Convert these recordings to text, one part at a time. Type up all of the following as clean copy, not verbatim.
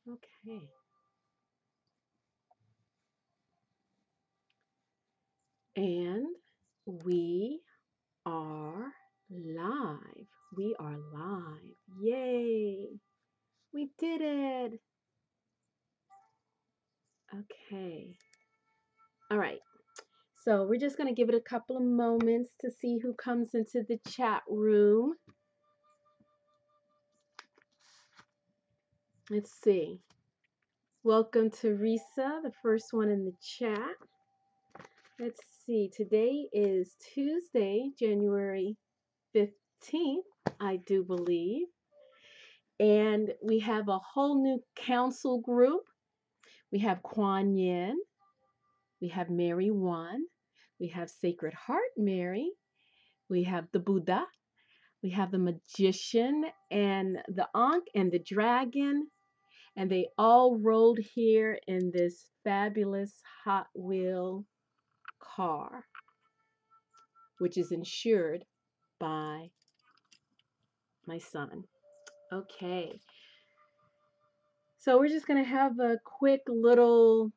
Okay. And we are live. We are live. Yay. We did it. Okay. All right. So we're just going to give it a couple of moments to see who comes into the chat room. Let's see. Welcome to Risa, the first one in the chat. Let's see. Today is Tuesday, January 15th, I do believe. And we have a whole new council group. We have Kuan Yin, we have Mary One, we have Sacred Heart Mary, we have the Buddha, we have the Magician and the Ankh and the Dragon, and they all rode here in this fabulous Hot Wheel car, which is insured by my son. Okay, so we're just going to have a quick little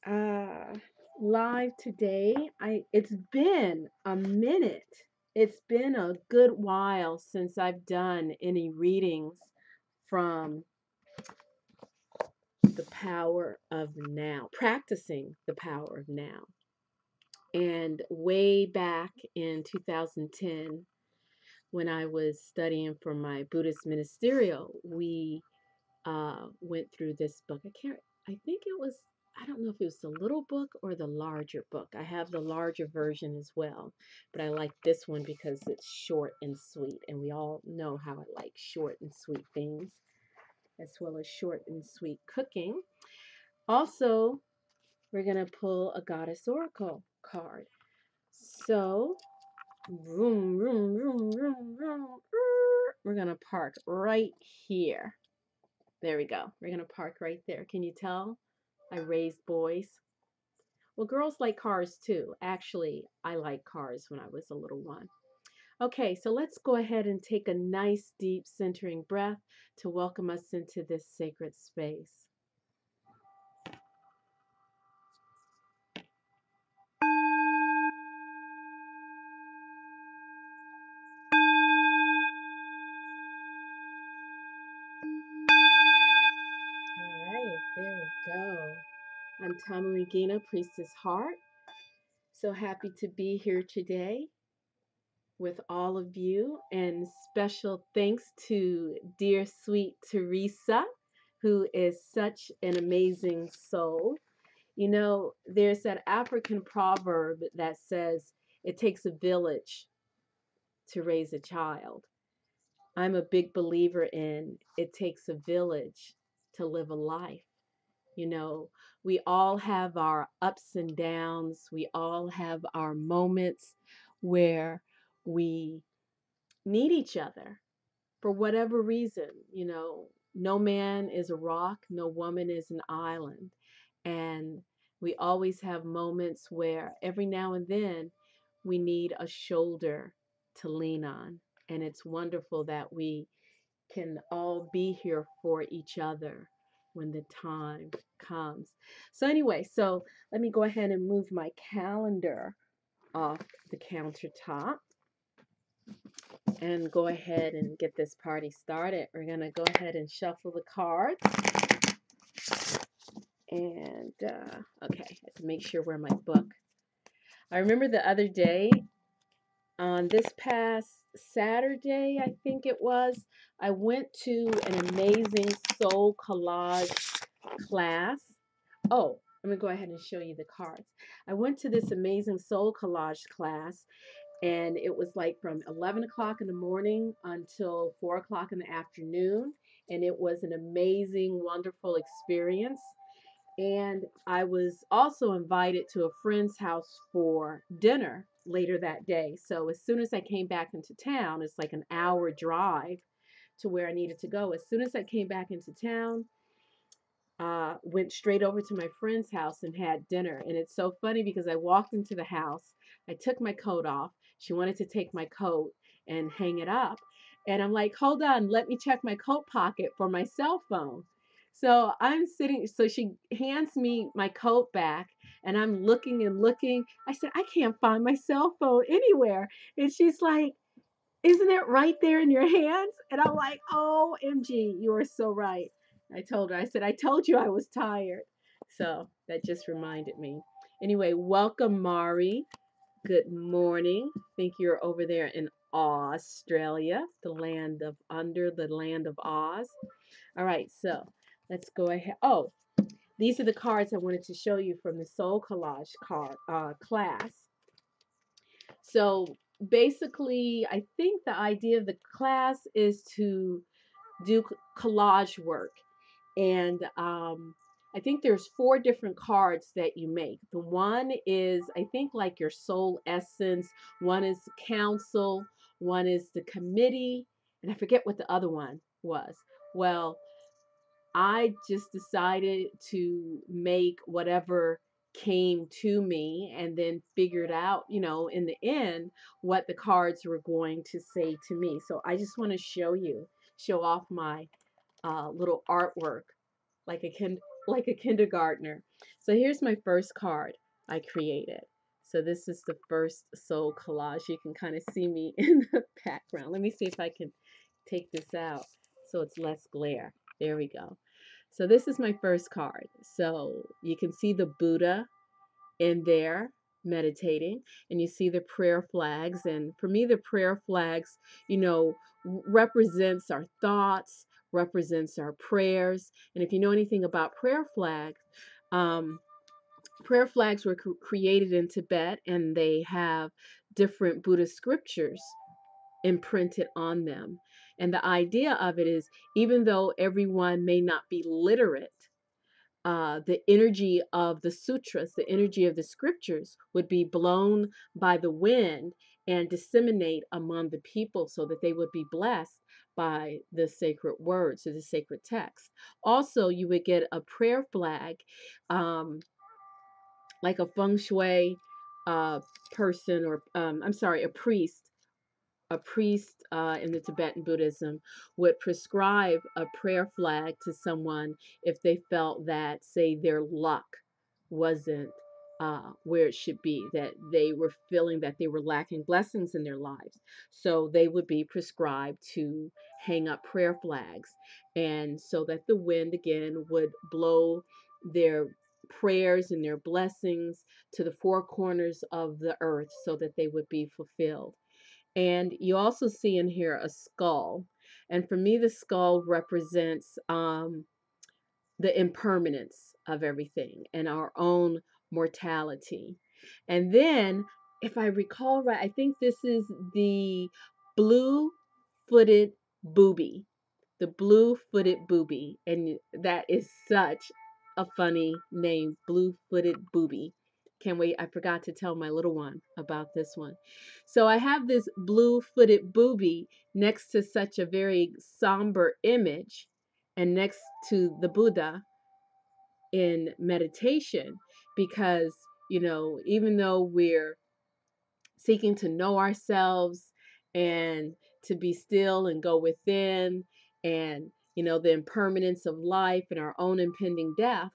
uh, live today. It's been a minute. It's been a good while since I've done any readings from the power of now, practicing the power of now. And way back in 2010, when I was studying for my Buddhist ministerial, we went through this book. I think it was, I don't know if it was the little book or the larger book. I have the larger version as well, but I like this one because it's short and sweet, and we all know how I like short and sweet things, as well as short and sweet cooking. Also, we're going to pull a Goddess Oracle card. So, vroom, vroom, vroom, vroom, vroom, we're going to park right here. There we go. We're going to park right there. Can you tell? I raised boys. Well, girls like cars too. Actually, I liked cars when I was a little one. Okay, so let's go ahead and take a nice deep centering breath to welcome us into this sacred space. All right, there we go. I'm Tama Regina, Priestess Heart. So happy to be here today with all of you, and special thanks to dear sweet Teresa, who is such an amazing soul. You know, there's that African proverb that says it takes a village to raise a child. I'm a big believer in it takes a village to live a life. You know, we all have our ups and downs, we all have our moments where we need each other for whatever reason. You know, no man is a rock, no woman is an island. And we always have moments where every now and then we need a shoulder to lean on. And it's wonderful that we can all be here for each other when the time comes. So, anyway, so let me go ahead and move my calendar off the countertop and go ahead and get this party started. We're going to go ahead and shuffle the cards. And, okay, I have to make sure where my book. I remember the other day, on this past Saturday, I think it was, I went to an amazing soul collage class. Oh, let me go ahead and show you the cards. I went to this amazing soul collage class, and it was like from 11 o'clock in the morning until 4 o'clock in the afternoon, and it was an amazing, wonderful experience. And I was also invited to a friend's house for dinner later that day. So as soon as I came back into town, it's like an hour drive to where I needed to go. As soon as I came back into town, went straight over to my friend's house and had dinner. And it's so funny because I walked into the house, I took my coat off. She wanted to take my coat and hang it up. And I'm like, hold on, let me check my coat pocket for my cell phone. So I'm sitting, so she hands me my coat back, and I'm looking and looking. I said, I can't find my cell phone anywhere. And she's like, isn't it right there in your hands? And I'm like, oh, MG, you are so right. I told her, I said, I told you I was tired. So that just reminded me. Anyway, welcome, Mari. Good morning. I think you're over there in Australia, the land of under, the land of Oz. All right, so let's go ahead. Oh, these are the cards I wanted to show you from the Soul Collage card class. So basically, I think the idea of the class is to do collage work. And I think there's 4 different cards that you make. The one is, I think, like your soul essence. One is council. One is the committee. And I forget what the other one was. Well, I just decided to make whatever came to me and then figured out, in the end, what the cards were going to say to me. So I just want to show off my little artwork like like a kindergartner. So here's my first card I created. So this is the first soul collage. You can kind of see me in the background. Let me see if I can take this out so it's less glare. There we go. So this is my first card. So you can see the Buddha in there meditating, and you see the prayer flags. And for me, the prayer flags, represents our thoughts, represents our prayers. And if you know anything about um, prayer flags were created in Tibet, and they have different Buddhist scriptures imprinted on them. And the idea of it is, even though everyone may not be literate, the energy of the sutras, the energy of the scriptures would be blown by the wind and disseminate among the people so that they would be blessed by the sacred words or the sacred text. Also, you would get a prayer flag, um, like a feng shui person, or I'm sorry, a priest in the Tibetan Buddhism would prescribe a prayer flag to someone if they felt that, say, their luck wasn't where it should be, that they were feeling that they were lacking blessings in their lives. So they would be prescribed to hang up prayer flags, and so that the wind again would blow their prayers and their blessings to the 4 corners of the earth so that they would be fulfilled. And you also see in here a skull. And for me, the skull represents the impermanence of everything and our own mortality. And then, if I recall right, I think this is the blue-footed booby. The blue-footed booby. And that is such a funny name, blue-footed booby. Can't wait. I forgot to tell my little one about this one. So I have this blue-footed booby next to such a very somber image, and next to the Buddha in meditation, because, even though we're seeking to know ourselves and to be still and go within, and, the impermanence of life and our own impending death,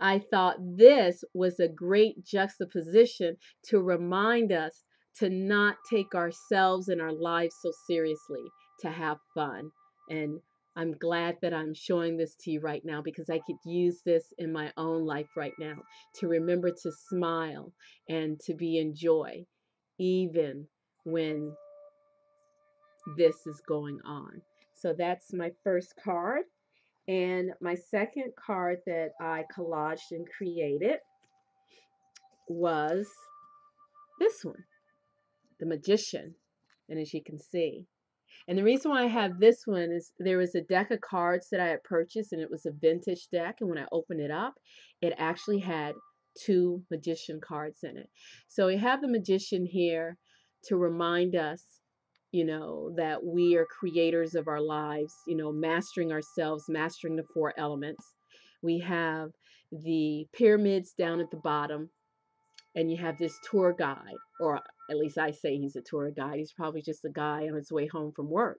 I thought this was a great juxtaposition to remind us to not take ourselves and our lives so seriously, to have fun. And I'm glad that I'm showing this to you right now, because I could use this in my own life right now to remember to smile and to be in joy, even when this is going on. So that's my first card. And my second card that I collaged and created was this one, the Magician. And as you can see, and the reason why I have this one is there was a deck of cards that I had purchased, and it was a vintage deck. And when I opened it up, it actually had 2 magician cards in it. So we have the Magician here to remind us, that we are creators of our lives, mastering ourselves, mastering the 4 elements. We have the pyramids down at the bottom, and you have this tour guide, or at least I say he's a tour guide. He's probably just a guy on his way home from work.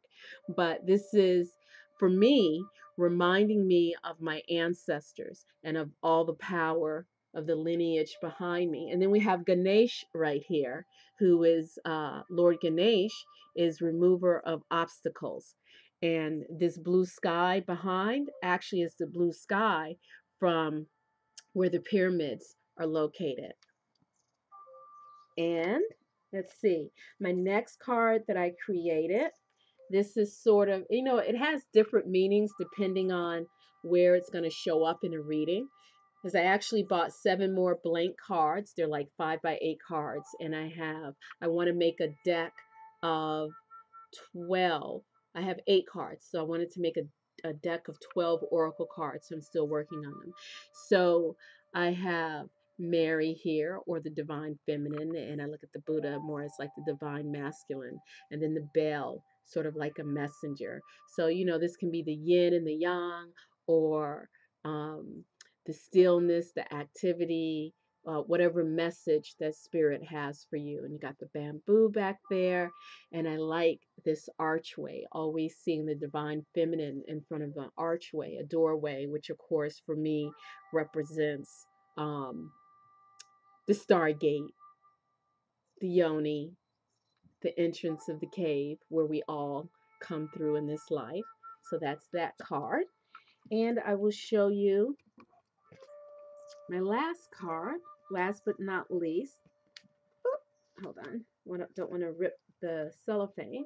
But this is, for me, reminding me of my ancestors and of all the power of the lineage behind me. And then we have Ganesh right here, who is Lord Ganesh, is remover of obstacles. And this blue sky behind actually is the blue sky from where the pyramids are located. And let's see, my next card that I created, this is sort of, it has different meanings depending on where it's going to show up in a reading. Because I actually bought 7 more blank cards. They're like 5 by 8 cards. And I want to make a deck of 12. I have 8 cards, so I wanted to make a deck of 12 oracle cards. So I'm still working on them. So I have Mary here, or the divine feminine, and I look at the Buddha more as like the divine masculine, and then the bell, sort of like a messenger. So, this can be the yin and the yang, or the stillness, the activity, whatever message that spirit has for you. And you got the bamboo back there. And I like this archway, always seeing the divine feminine in front of the archway, a doorway, which of course for me represents the stargate, the yoni, the entrance of the cave where we all come through in this life. So that's that card. And I will show you my last card, last but not least. Hold on. Don't want to rip the cellophane.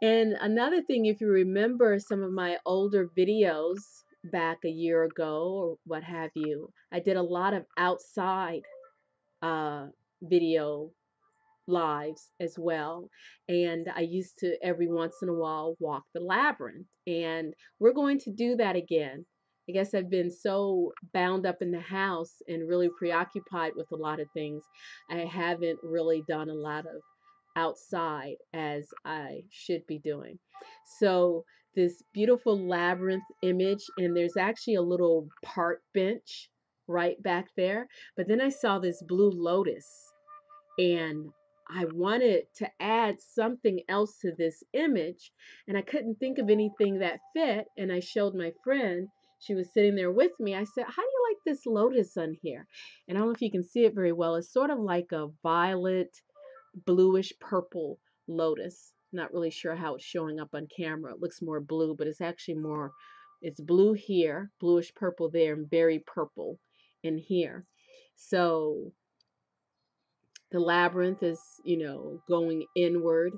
And another thing, if you remember some of my older videos back a year ago or what have you, I did a lot of outside video lives as well. And I used to every once in a while walk the labyrinth. And we're going to do that again. I guess I've been so bound up in the house and really preoccupied with a lot of things. I haven't really done a lot of outside as I should be doing. So this beautiful labyrinth image, and there's actually a little park bench right back there. But then I saw this blue lotus, and I wanted to add something else to this image, and I couldn't think of anything that fit. And I showed my friend, she was sitting there with me. I said, how do you like this lotus on here? And I don't know if you can see it very well. It's sort of like a violet, bluish purple lotus. Not really sure how it's showing up on camera. It looks more blue, but it's actually more, it's blue here, bluish purple there, and very purple in here. So the labyrinth is, going inward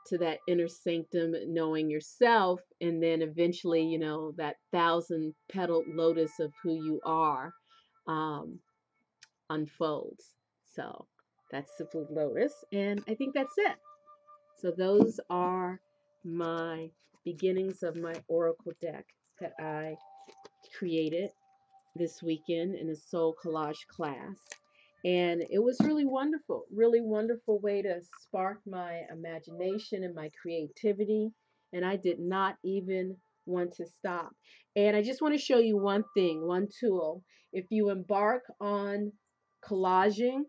to that inner sanctum, knowing yourself, and then eventually, that 1,000-petaled lotus of who you are unfolds. So that's the blue lotus, and I think that's it. So those are my beginnings of my oracle deck that I created this weekend in a soul collage class. And it was really wonderful way to spark my imagination and my creativity. And I did not even want to stop. And I just want to show you one thing, one tool. If you embark on collaging,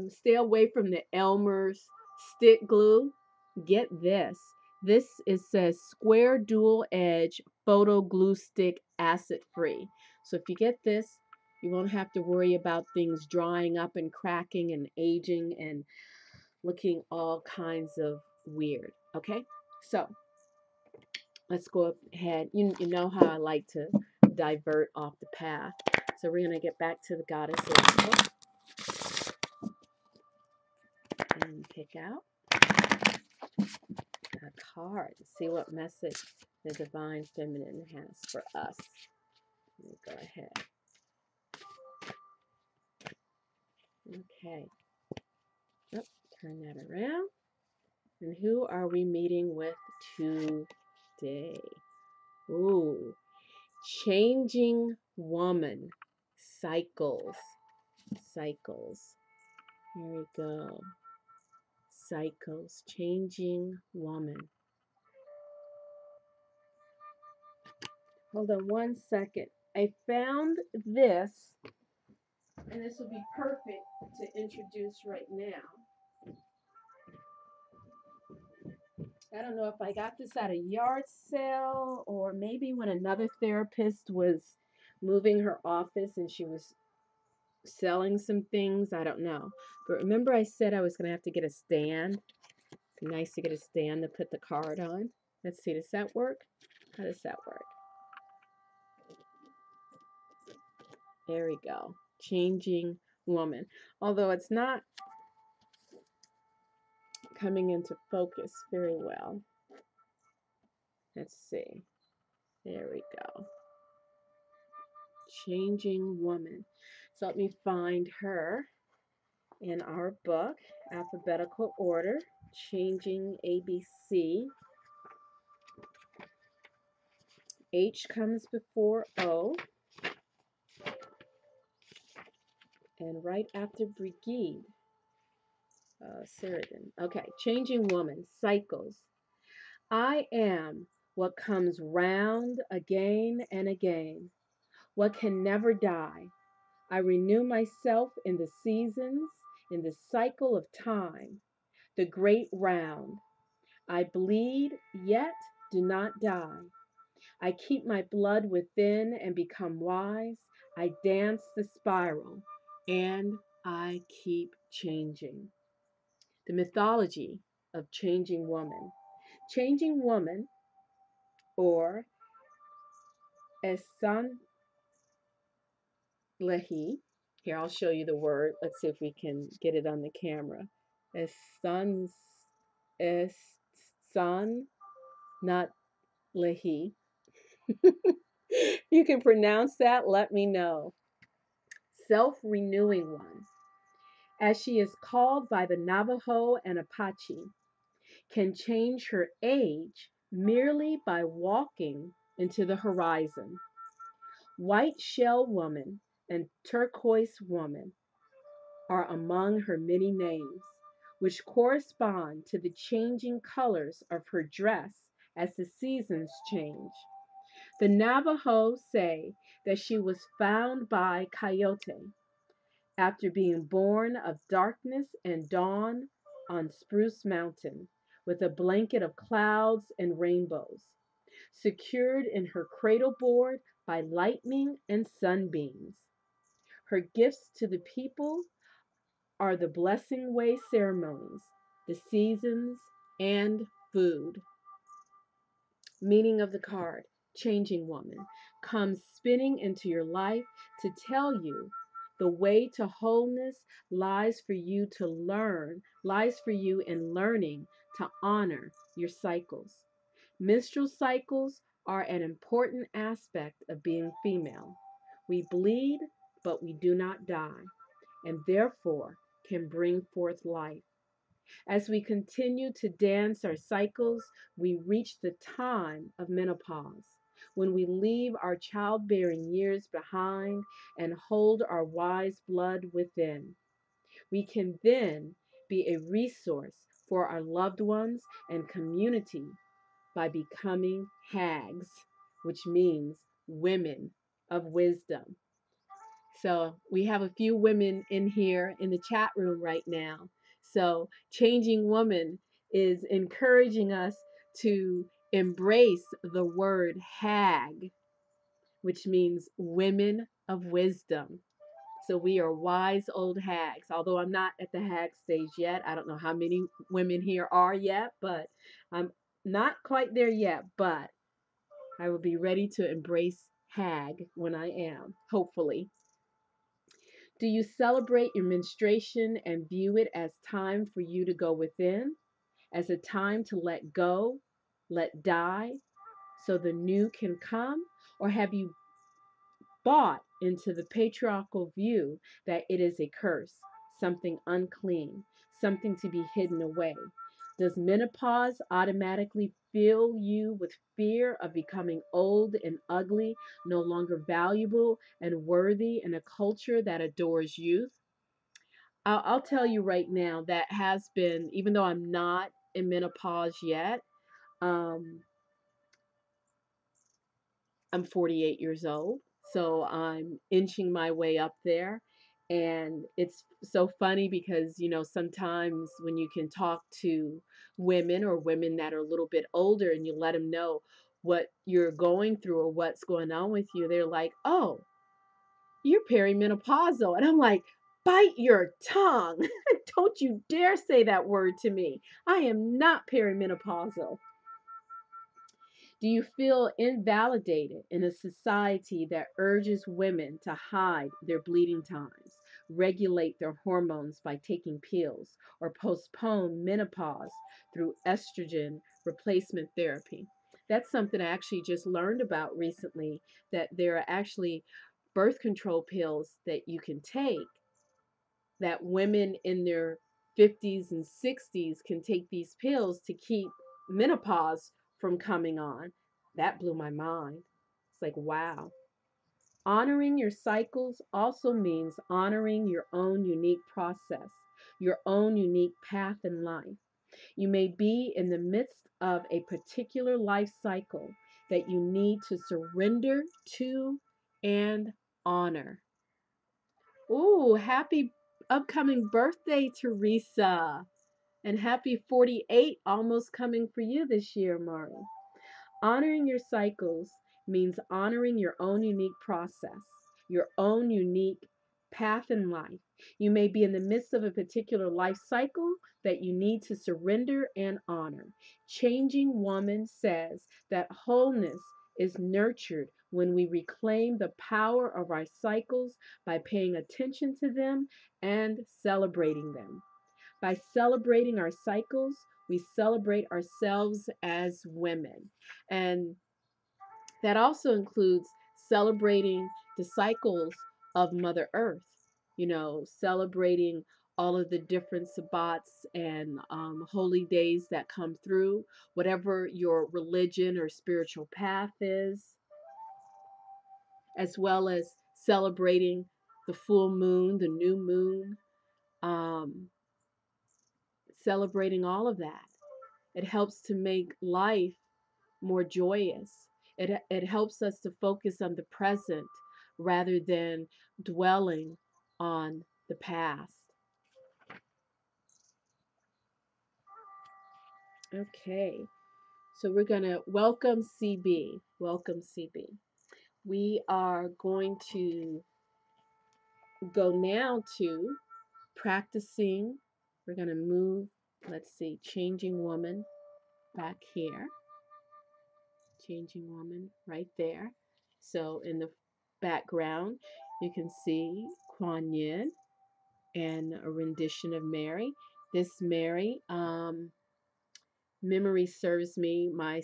stay away from the Elmer's stick glue. Get this. This is says square dual edge photo glue stick acid free. So if you get this, you won't have to worry about things drying up and cracking and aging and looking all kinds of weird. Okay, so let's go ahead. You know how I like to divert off the path. So we're going to get back to the goddesses and pick out a card to see what message the divine feminine has for us. Let me go ahead. Okay. Oh, turn that around. And who are we meeting with today? Ooh, changing woman. Cycles. Cycles. Here we go. Cycles. Changing woman. Hold on one second. I found this, and this will be perfect to introduce right now. I don't know if I got this at a yard sale or maybe when another therapist was moving her office and she was selling some things. I don't know. But remember, I said I was going to have to get a stand. It's nice to get a stand to put the card on. Let's see, does that work? How does that work? There we go. Changing woman. Although it's not coming into focus very well. Let's see. There we go. Changing woman. So let me find her in our book, alphabetical order, changing ABC. H comes before O, and right after Brigide, Ceridan. Okay, changing woman, cycles. I am what comes round again and again, what can never die. I renew myself in the seasons, in the cycle of time, the great round. I bleed, yet do not die. I keep my blood within and become wise. I dance the spiral, and I keep changing. The mythology of changing woman. Changing woman, or Esan Lehi. Here, I'll show you the word. Let's see if we can get it on the camera. Esan, Esan, not Lehi. You can pronounce that, let me know. Self-renewing one, as she is called by the Navajo and Apache, can change her age merely by walking into the horizon. White shell woman and turquoise woman are among her many names, which correspond to the changing colors of her dress as the seasons change. The Navajo say that she was found by Coyote after being born of darkness and dawn on Spruce Mountain with a blanket of clouds and rainbows, secured in her cradle board by lightning and sunbeams. Her gifts to the people are the blessing way ceremonies, the seasons, and food. Meaning of the card, changing woman, comes spinning into your life to tell you the way to wholeness lies for you to learn, lies for you in learning to honor your cycles. Menstrual cycles are an important aspect of being female. We bleed, but we do not die, and therefore can bring forth life. As we continue to dance our cycles, we reach the time of menopause, when we leave our childbearing years behind and hold our wise blood within. We can then be a resource for our loved ones and community by becoming hags, which means women of wisdom. So we have a few women in here in the chat room right now. So Changing Woman is encouraging us to embrace the word hag, which means women of wisdom. So we are wise old hags. Although I'm not at the hag stage yet. I don't know how many women here are yet, but I'm not quite there yet. But I will be ready to embrace hag when I am, hopefully. Do you celebrate your menstruation and view it as time for you to go within, as a time to let go, let die, so the new can come? Or have you bought into the patriarchal view that it is a curse, something unclean, something to be hidden away? Does menopause automatically fill you with fear of becoming old and ugly, no longer valuable and worthy in a culture that adores youth? I'll tell you right now that has been, even though I'm not in menopause yet, um, I'm 48 years old, so I'm inching my way up there. And it's so funny because, sometimes when you can talk to women or women that are a little bit older and you let them know what you're going through or what's going on with you, they're like, oh, you're perimenopausal. And I'm like, bite your tongue. Don't you dare say that word to me. I am not perimenopausal. Do you feel invalidated in a society that urges women to hide their bleeding times, regulate their hormones by taking pills, or postpone menopause through estrogen replacement therapy? That's something I actually just learned about recently, that there are actually birth control pills that you can take, that women in their 50s and 60s can take these pills to keep menopause from coming on. That blew my mind. It's like, wow. Honoring your cycles also means honoring your own unique process, your own unique path in life. You may be in the midst of a particular life cycle that you need to surrender to and honor. Ooh, happy upcoming birthday, Teresa. And happy 48 almost coming for you this year, Mari. Honoring your cycles means honoring your own unique process, your own unique path in life. You may be in the midst of a particular life cycle that you need to surrender and honor. Changing Woman says that wholeness is nurtured when we reclaim the power of our cycles by paying attention to them and celebrating them. By celebrating our cycles, we celebrate ourselves as women. And that also includes celebrating the cycles of Mother Earth, celebrating all of the different sabbats and holy days that come through, whatever your religion or spiritual path is, as well as celebrating the full moon, the new moon, um, celebrating all of that. It helps to make life more joyous. It helps us to focus on the present rather than dwelling on the past. Okay, so we're going to welcome CB. Welcome, CB. We are going to go now to practicing. We're going to move, let's see, Changing Woman back here. Changing Woman right there. So in the background, you can see Kuan Yin and a rendition of Mary. This Mary, memory serves me, my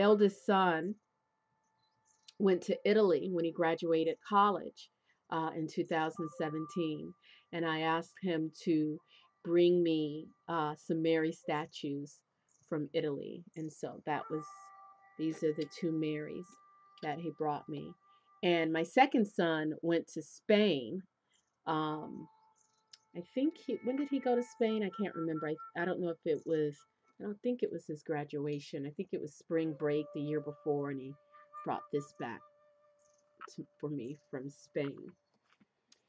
eldest son went to Italy when he graduated college in 2017, and I asked him to bring me some Mary statues from Italy, and so these are the two Marys that he brought me. And my second son went to Spain. I think when did he go to Spain? I can't remember. I don't know if it was, I don't think it was his graduation. I think it was spring break the year before, and he brought this back for me from Spain.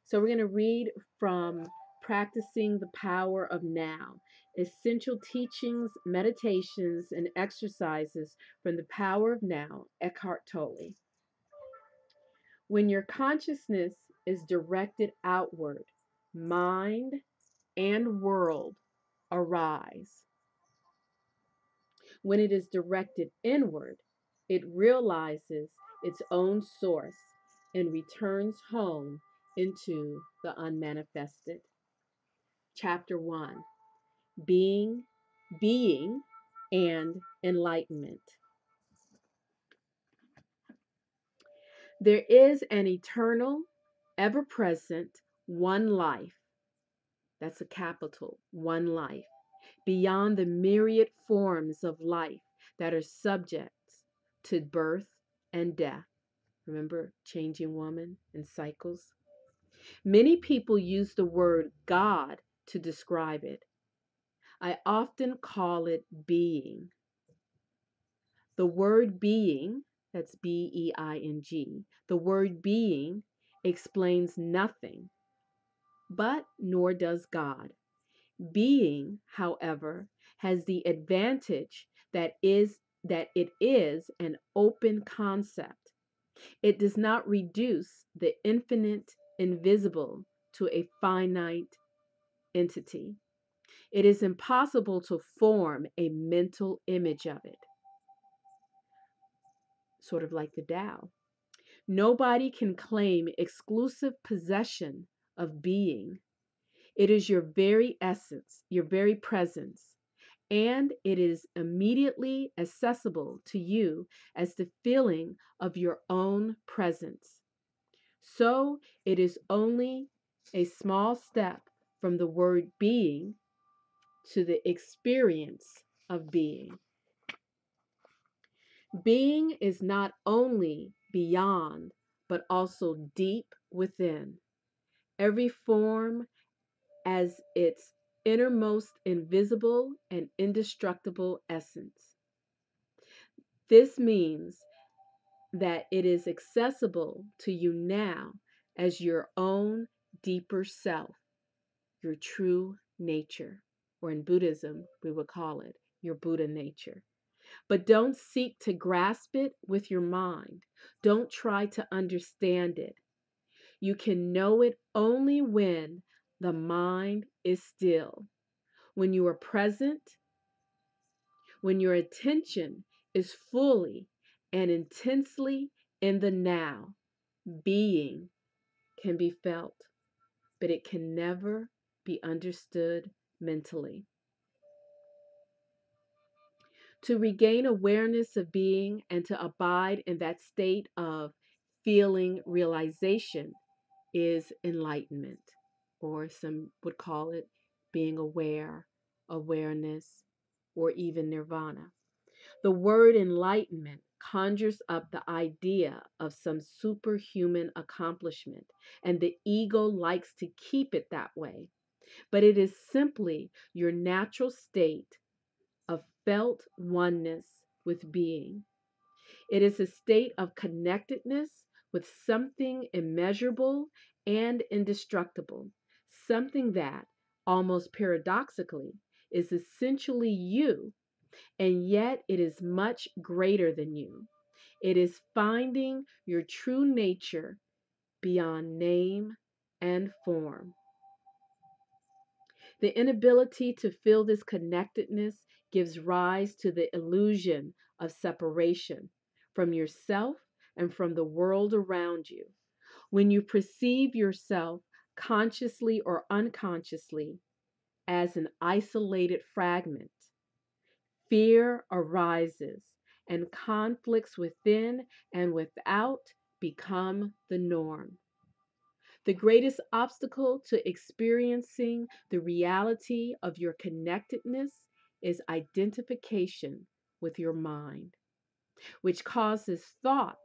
So we're going to read from Practicing the Power of Now, Essential Teachings, Meditations, and Exercises from the Power of Now, Eckhart Tolle. When your consciousness is directed outward, mind and world arise. When it is directed inward, it realizes its own source and returns home into the unmanifested. Chapter 1: Being, and Enlightenment. There is an eternal, ever present one life. That's a capital, one life, beyond the myriad forms of life that are subject to birth and death. Remember, Changing Woman and cycles? Many people use the word God to describe it. I often call it being. The word being, that's B-E-I-N-G, the word being explains nothing. but nor does God. Being, however, has the advantage that it is an open concept. It does not reduce the infinite invisible to a finite entity. It is impossible to form a mental image of it, sort of like the Tao. Nobody can claim exclusive possession of being. It is your very essence, your very presence, and it is immediately accessible to you as the feeling of your own presence. So it is only a small step from the word being to the experience of being. Being is not only beyond, but also deep within. Every form as its innermost invisible and indestructible essence. This means that it is accessible to you now as your own deeper self, your true nature, or in Buddhism, we would call it your Buddha nature. But don't seek to grasp it with your mind. Don't try to understand it. You can know it only when the mind is still, when you are present, when your attention is fully and intensely in the now. Being can be felt, but it can never be understood mentally. To regain awareness of being and to abide in that state of feeling realization is enlightenment, or some would call it being aware, awareness, or even nirvana. The word enlightenment conjures up the idea of some superhuman accomplishment, and the ego likes to keep it that way. But it is simply your natural state of felt oneness with being. It is a state of connectedness with something immeasurable and indestructible, something that, almost paradoxically, is essentially you, and yet it is much greater than you. It is finding your true nature beyond name and form. The inability to feel this connectedness gives rise to the illusion of separation from yourself and from the world around you. When you perceive yourself consciously or unconsciously as an isolated fragment, fear arises and conflicts within and without become the norm. The greatest obstacle to experiencing the reality of your connectedness is identification with your mind, which causes thought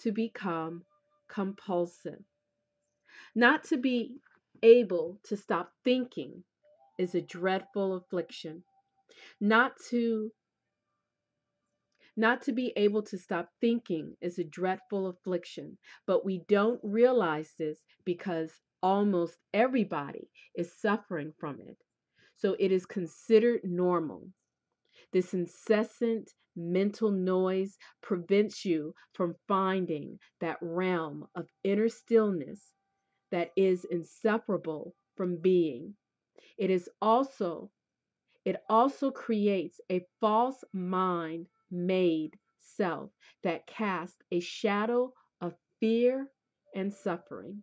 to become compulsive. Not to be able to stop thinking is a dreadful affliction. Not to Not to be able to stop thinking is a dreadful affliction, but we don't realize this because almost everybody is suffering from it. So it is considered normal. This incessant mental noise prevents you from finding that realm of inner stillness that is inseparable from being. It is also it also creates a false mind made self that casts a shadow of fear and suffering.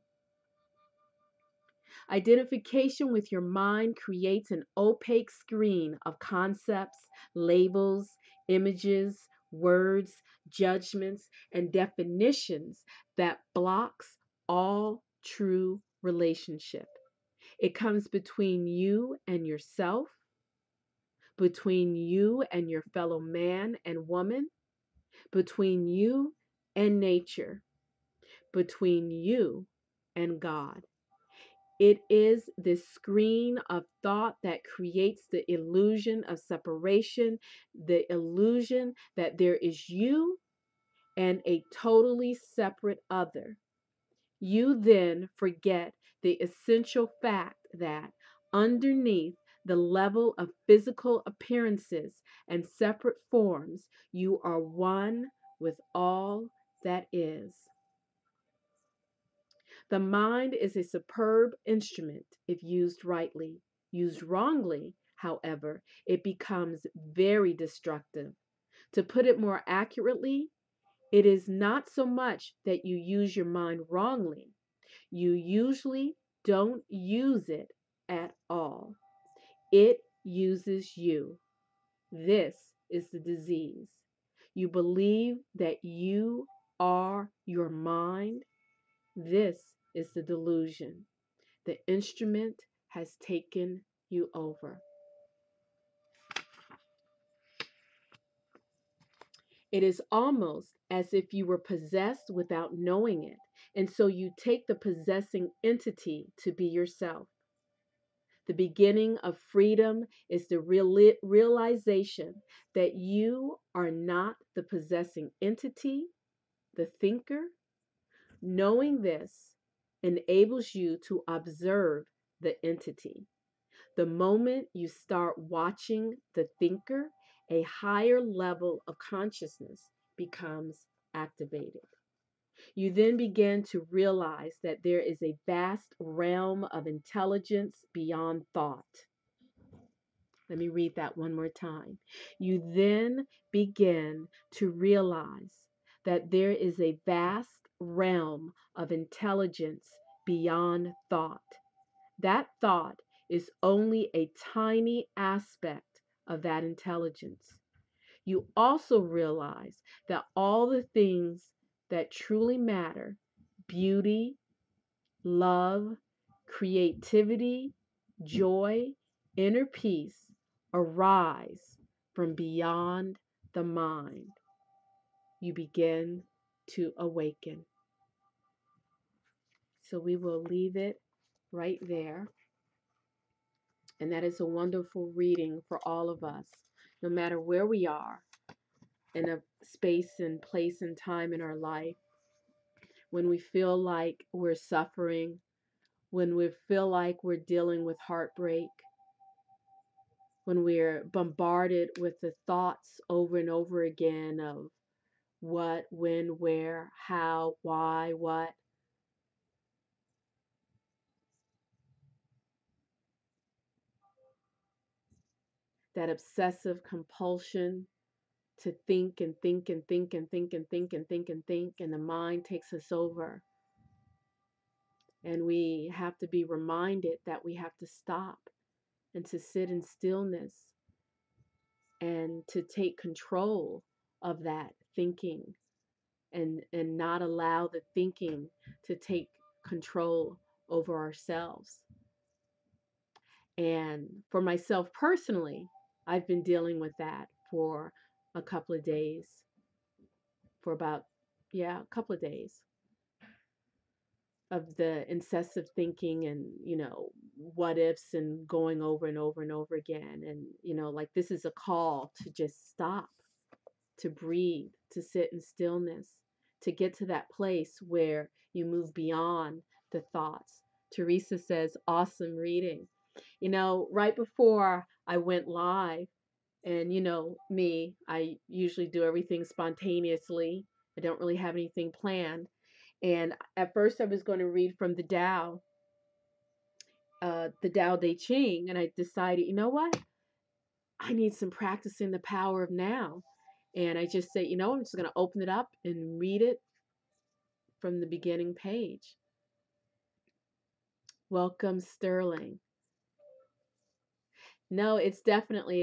Identification with your mind creates an opaque screen of concepts, labels, images, words, judgments, and definitions that blocks all true relationship. It comes between you and yourself, between you and your fellow man and woman, between you and nature, between you and God. It is this screen of thought that creates the illusion of separation, the illusion that there is you and a totally separate other. You then forget the essential fact that underneath the level of physical appearances and separate forms, you are one with all that is. The mind is a superb instrument if used rightly. Used wrongly, however, it becomes very destructive. To put it more accurately, it is not so much that you use your mind wrongly. You usually don't use it at all. It uses you. This is the disease. You believe that you are your mind. This is the delusion. The instrument has taken you over. It is almost as if you were possessed without knowing it, and so you take the possessing entity to be yourself. The beginning of freedom is the realization that you are not the possessing entity, the thinker. Knowing this enables you to observe the entity. The moment you start watching the thinker, a higher level of consciousness becomes activated. You then begin to realize that there is a vast realm of intelligence beyond thought. Let me read that one more time. You then begin to realize that there is a vast realm of intelligence beyond thought. That thought is only a tiny aspect of that intelligence. You also realize that all the things that truly matter, beauty, love, creativity, joy, inner peace, arise from beyond the mind. You begin to awaken. So we will leave it right there. And that is a wonderful reading for all of us, no matter where we are in a space and place and time in our life, when we feel like we're suffering, when we feel like we're dealing with heartbreak, when we're bombarded with the thoughts over and over again of what, when, where, how, why, what. That obsessive compulsion to think and think and think and think and think and think and think, and the mind takes us over. And we have to be reminded that we have to stop and to sit in stillness and to take control of that thinking, and not allow the thinking to take control over ourselves. And for myself personally, I've been dealing with that for a couple of days, for about, yeah, a couple of days of the incessant thinking and, what ifs and going over and over and over again. And, like this is a call to just stop, to breathe, to sit in stillness, to get to that place where you move beyond the thoughts. Teresa says, awesome reading. Right before I went live, and me, I usually do everything spontaneously. I don't really have anything planned. And at first I was going to read from the Tao Te Ching, and I decided, you know what? I need some practice in the power of now. And I just said, I'm just going to open it up and read it from the beginning page. Welcome, Sterling. No, it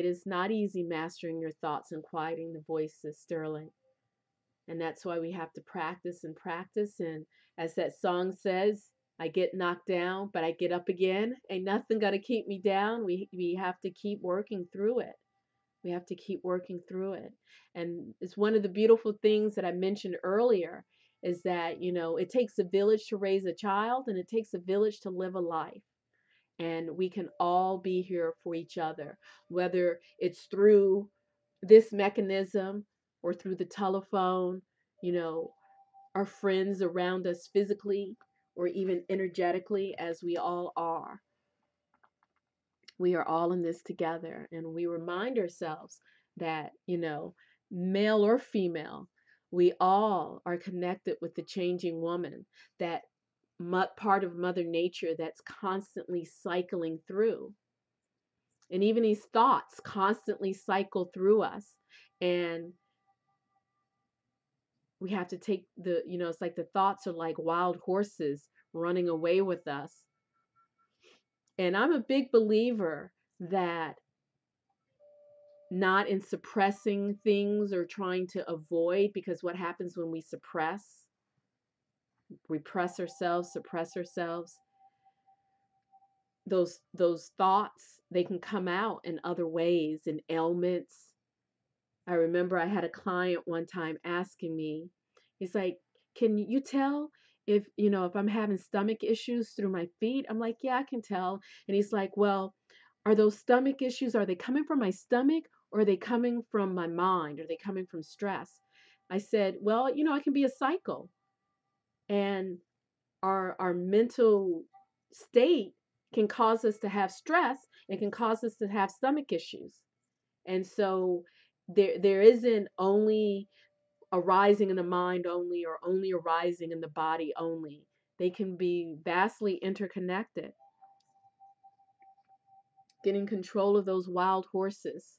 is not easy mastering your thoughts and quieting the voices, Sterling. And that's why we have to practice and practice. And as that song says, I get knocked down, but I get up again. Ain't nothing got to keep me down. We have to keep working through it. We have to keep working through it. And it's one of the beautiful things that I mentioned earlier is that, it takes a village to raise a child, and it takes a village to live a life. And we can all be here for each other, whether it's through this mechanism or through the telephone, you know, our friends around us physically, or even energetically, as we all are. We are all in this together, and we remind ourselves that, male or female, we all are connected with the changing woman, that part of Mother Nature that's constantly cycling through. And even these thoughts constantly cycle through us. And we have to take it's like the thoughts are like wild horses running away with us. And I'm a big believer that not in suppressing things or trying to avoid, because what happens when we repress ourselves, suppress ourselves, those thoughts, they can come out in other ways, in ailments. I remember I had a client one time asking me, he's like, "Can you tell if I'm having stomach issues through my feet?" I'm like, "Yeah, I can tell." And he's like, "Well, are those stomach issues, are they coming from my stomach, or are they coming from my mind? Are they coming from stress?" I said, "Well, it can be a cycle. And our mental state can cause us to have stress. It can cause us to have stomach issues. And so there isn't only arising in the mind only, or only arising in the body only. They can be vastly interconnected. Getting control of those wild horses.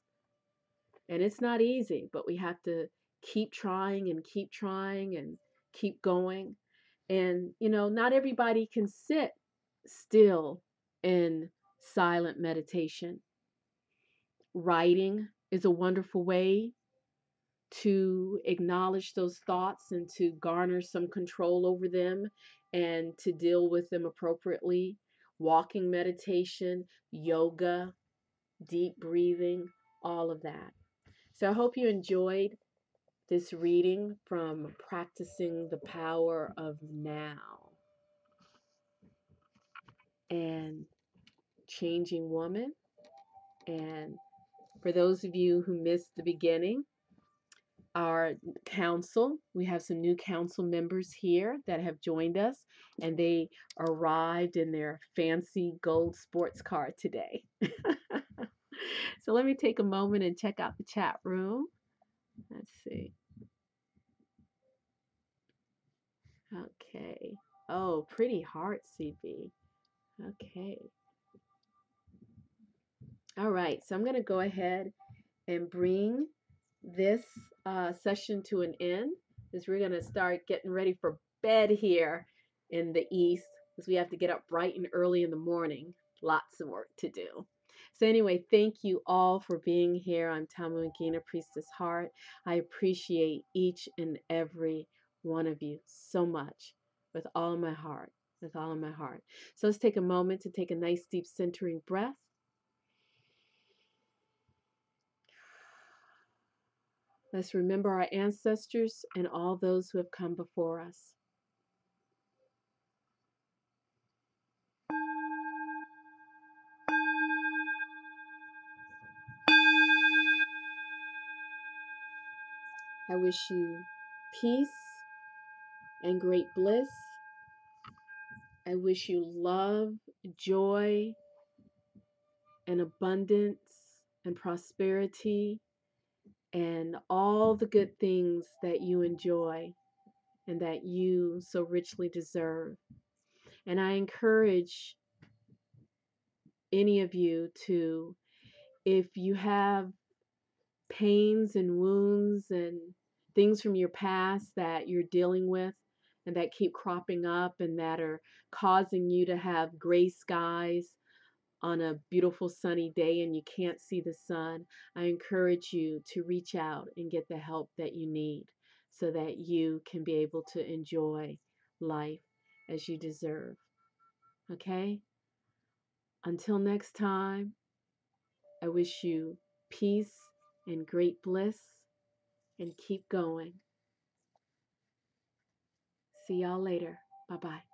And it's not easy, but we have to keep trying and keep trying and keep going. And, not everybody can sit still in silent meditation. Writing is a wonderful way to acknowledge those thoughts and to garner some control over them and to deal with them appropriately. Walking meditation, yoga, deep breathing, all of that. So I hope you enjoyed this reading from Practicing the Power of Now and Changing Woman. And for those of you who missed the beginning, our council, we have some new council members here that have joined us, and they arrived in their fancy gold sports car today. So let me take a moment and check out the chat room. Let's see. Okay. Oh, pretty heart, CB. Okay. All right. So I'm going to go ahead and bring this session to an end, as we're going to start getting ready for bed here in the East, because we have to get up bright and early in the morning. Lots of work to do. So anyway, thank you all for being here. I'm Tamu Priestess Heart. I appreciate each and every one of you so much, with all of my heart, with all of my heart. So let's take a moment to take a nice deep centering breath. Let's remember our ancestors and all those who have come before us. I wish you peace and great bliss. I wish you love, joy, and abundance and prosperity and all the good things that you enjoy and that you so richly deserve. And I encourage any of you to, if you have pains and wounds and things from your past that you're dealing with and that keep cropping up and that are causing you to have gray skies on a beautiful sunny day and you can't see the sun, I encourage you to reach out and get the help that you need so that you can be able to enjoy life as you deserve. Okay? Until next time, I wish you peace and great bliss, and keep going. See y'all later. Bye-bye.